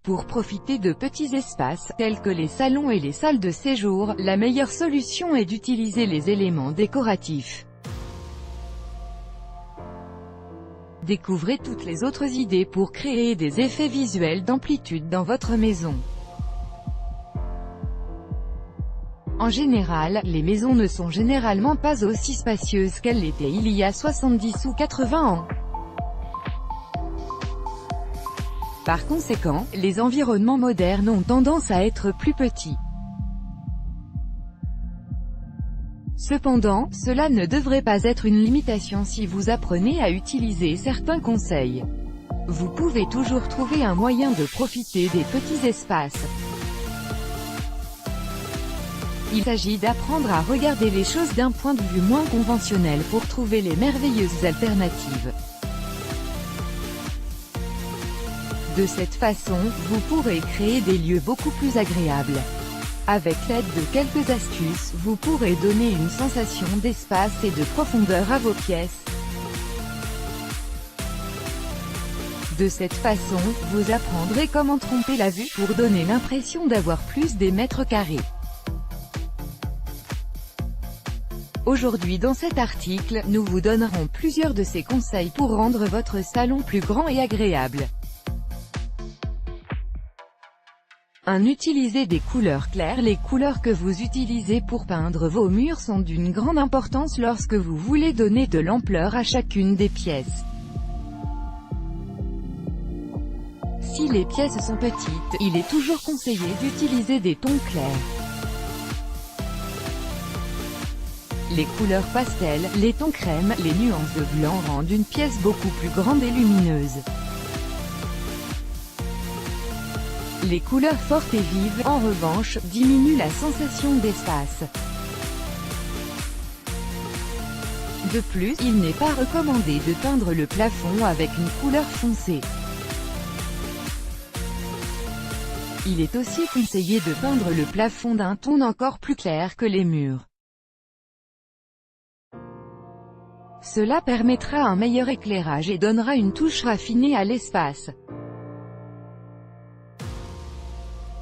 Pour profiter de petits espaces, tels que les salons et les salles de séjour, la meilleure solution est d'utiliser les éléments décoratifs. Découvrez toutes les autres idées pour créer des effets visuels d'amplitude dans votre maison. En général, les maisons ne sont généralement pas aussi spacieuses qu'elles l'étaient il y a 70 ou 80 ans. Par conséquent, les environnements modernes ont tendance à être plus petits. Cependant, cela ne devrait pas être une limitation si vous apprenez à utiliser certains conseils. Vous pouvez toujours trouver un moyen de profiter des petits espaces. Il s'agit d'apprendre à regarder les choses d'un point de vue moins conventionnel pour trouver les merveilleuses alternatives. De cette façon, vous pourrez créer des lieux beaucoup plus agréables. Avec l'aide de quelques astuces, vous pourrez donner une sensation d'espace et de profondeur à vos pièces. De cette façon, vous apprendrez comment tromper la vue pour donner l'impression d'avoir plus des mètres carrés. Aujourd'hui dans cet article, nous vous donnerons plusieurs de ces conseils pour rendre votre salon plus grand et agréable. 1. Utilisez des couleurs claires. Les couleurs que vous utilisez pour peindre vos murs sont d'une grande importance lorsque vous voulez donner de l'ampleur à chacune des pièces. Si les pièces sont petites, il est toujours conseillé d'utiliser des tons clairs. Les couleurs pastel, les tons crème, les nuances de blanc rendent une pièce beaucoup plus grande et lumineuse. Les couleurs fortes et vives, en revanche, diminuent la sensation d'espace. De plus, il n'est pas recommandé de peindre le plafond avec une couleur foncée. Il est aussi conseillé de peindre le plafond d'un ton encore plus clair que les murs. Cela permettra un meilleur éclairage et donnera une touche raffinée à l'espace.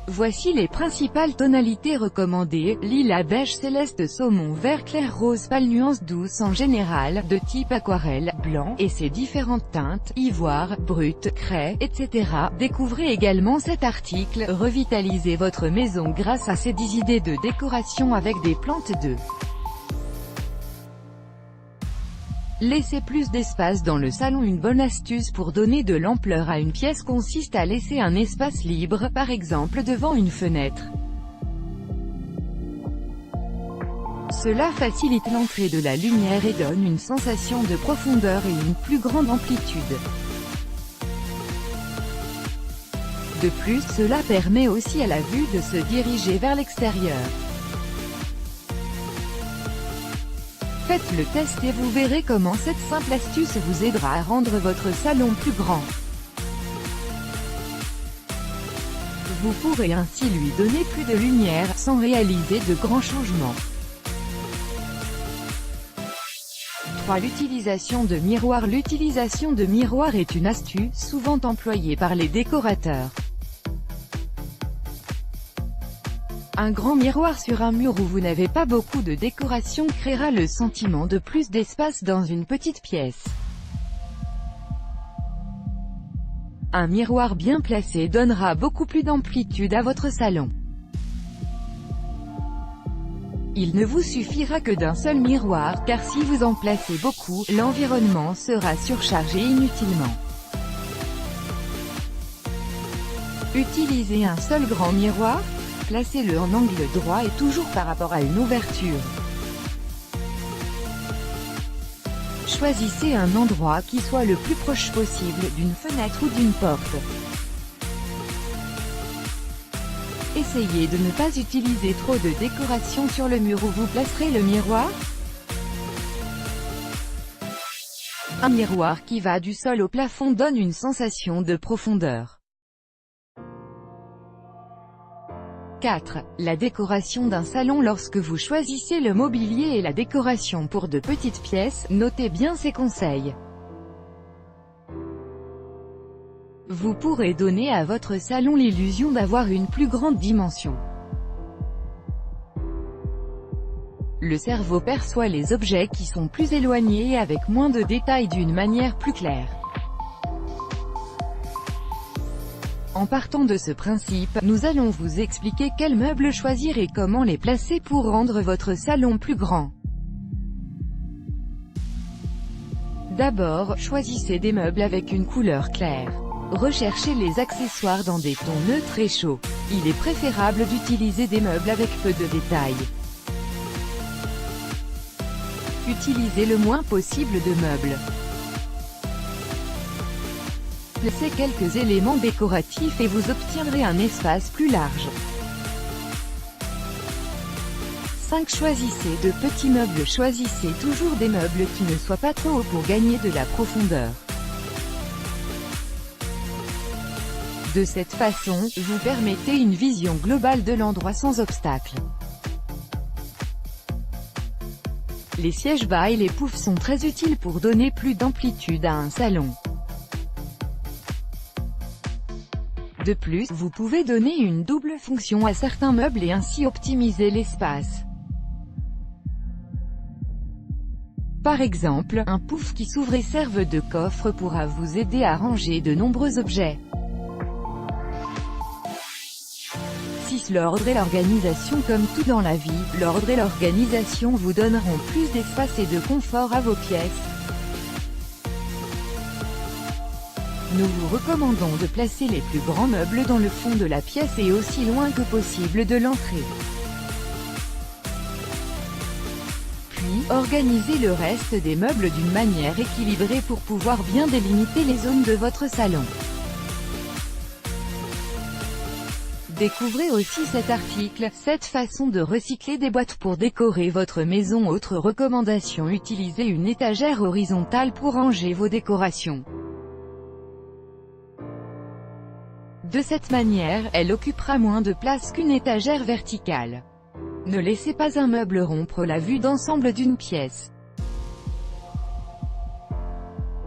Voici les principales tonalités recommandées: lilas, beige, céleste, saumon, vert clair, rose pâle, nuances douces en général, de type aquarelle, blanc, et ses différentes teintes, ivoire, brut, craie, etc. Découvrez également cet article, revitalisez votre maison grâce à ces 10 idées de décoration avec des plantes de Laissez plus d'espace dans le salon. Une bonne astuce pour donner de l'ampleur à une pièce consiste à laisser un espace libre, par exemple devant une fenêtre. Cela facilite l'entrée de la lumière et donne une sensation de profondeur et une plus grande amplitude. De plus, cela permet aussi à la vue de se diriger vers l'extérieur. Faites le test et vous verrez comment cette simple astuce vous aidera à rendre votre salon plus grand. Vous pourrez ainsi lui donner plus de lumière, sans réaliser de grands changements. 3. L'utilisation de miroirs. L'utilisation de miroirs est une astuce souvent employée par les décorateurs. Un grand miroir sur un mur où vous n'avez pas beaucoup de décoration créera le sentiment de plus d'espace dans une petite pièce. Un miroir bien placé donnera beaucoup plus d'amplitude à votre salon. Il ne vous suffira que d'un seul miroir, car si vous en placez beaucoup, l'environnement sera surchargé inutilement. Utilisez un seul grand miroir. Placez-le en angle droit et toujours par rapport à une ouverture. Choisissez un endroit qui soit le plus proche possible d'une fenêtre ou d'une porte. Essayez de ne pas utiliser trop de décoration sur le mur où vous placerez le miroir. Un miroir qui va du sol au plafond donne une sensation de profondeur. 4. La décoration d'un salon. Lorsque vous choisissez le mobilier et la décoration pour de petites pièces, notez bien ces conseils. Vous pourrez donner à votre salon l'illusion d'avoir une plus grande dimension. Le cerveau perçoit les objets qui sont plus éloignés et avec moins de détails d'une manière plus claire. En partant de ce principe, nous allons vous expliquer quels meubles choisir et comment les placer pour rendre votre salon plus grand. D'abord, choisissez des meubles avec une couleur claire. Recherchez les accessoires dans des tons neutres et chauds. Il est préférable d'utiliser des meubles avec peu de détails. Utilisez le moins possible de meubles. Placez quelques éléments décoratifs et vous obtiendrez un espace plus large. 5. Choisissez de petits meubles. Choisissez toujours des meubles qui ne soient pas trop hauts pour gagner de la profondeur. De cette façon, vous permettez une vision globale de l'endroit sans obstacle. Les sièges bas et les poufs sont très utiles pour donner plus d'amplitude à un salon. De plus, vous pouvez donner une double fonction à certains meubles et ainsi optimiser l'espace. Par exemple, un pouf qui s'ouvre et serve de coffre pourra vous aider à ranger de nombreux objets. 6. L'ordre et l'organisation. Comme tout dans la vie, l'ordre et l'organisation vous donneront plus d'espace et de confort à vos pièces. Nous vous recommandons de placer les plus grands meubles dans le fond de la pièce et aussi loin que possible de l'entrée. Puis, organisez le reste des meubles d'une manière équilibrée pour pouvoir bien délimiter les zones de votre salon. Découvrez aussi cet article, 7 façons de recycler des boîtes pour décorer votre maison. Autre recommandation, utilisez une étagère horizontale pour ranger vos décorations. De cette manière, elle occupera moins de place qu'une étagère verticale. Ne laissez pas un meuble rompre la vue d'ensemble d'une pièce.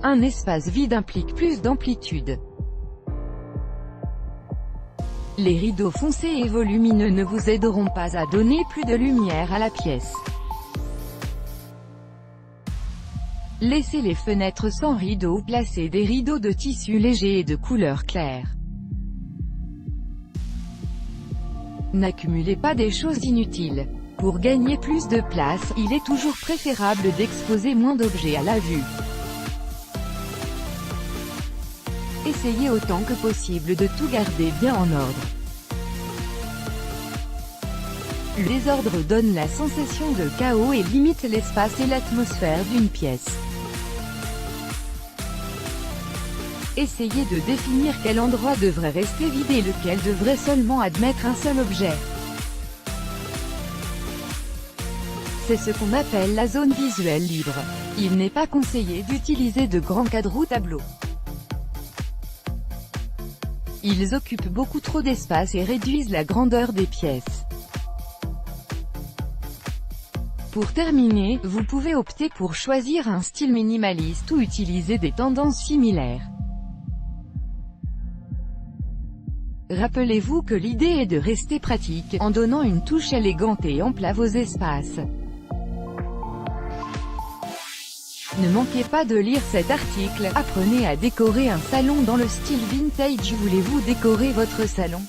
Un espace vide implique plus d'amplitude. Les rideaux foncés et volumineux ne vous aideront pas à donner plus de lumière à la pièce. Laissez les fenêtres sans rideaux. Placez des rideaux de tissu léger et de couleur claire. N'accumulez pas des choses inutiles. Pour gagner plus de place, il est toujours préférable d'exposer moins d'objets à la vue. Essayez autant que possible de tout garder bien en ordre. Le désordre donne la sensation de chaos et limite l'espace et l'atmosphère d'une pièce. Essayez de définir quel endroit devrait rester vide et lequel devrait seulement admettre un seul objet. C'est ce qu'on appelle la zone visuelle libre. Il n'est pas conseillé d'utiliser de grands cadres ou tableaux. Ils occupent beaucoup trop d'espace et réduisent la grandeur des pièces. Pour terminer, vous pouvez opter pour choisir un style minimaliste ou utiliser des tendances similaires. Rappelez-vous que l'idée est de rester pratique, en donnant une touche élégante et ample à vos espaces. Ne manquez pas de lire cet article. Apprenez à décorer un salon dans le style vintage. Voulez-vous décorer votre salon?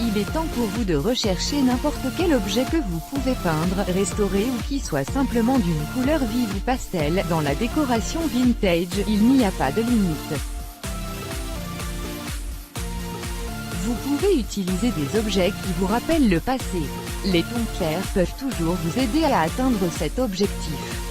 Il est temps pour vous de rechercher n'importe quel objet que vous pouvez peindre, restaurer ou qui soit simplement d'une couleur vive ou pastel. Dans la décoration vintage, il n'y a pas de limite. Vous pouvez utiliser des objets qui vous rappellent le passé. Les tons clairs peuvent toujours vous aider à atteindre cet objectif.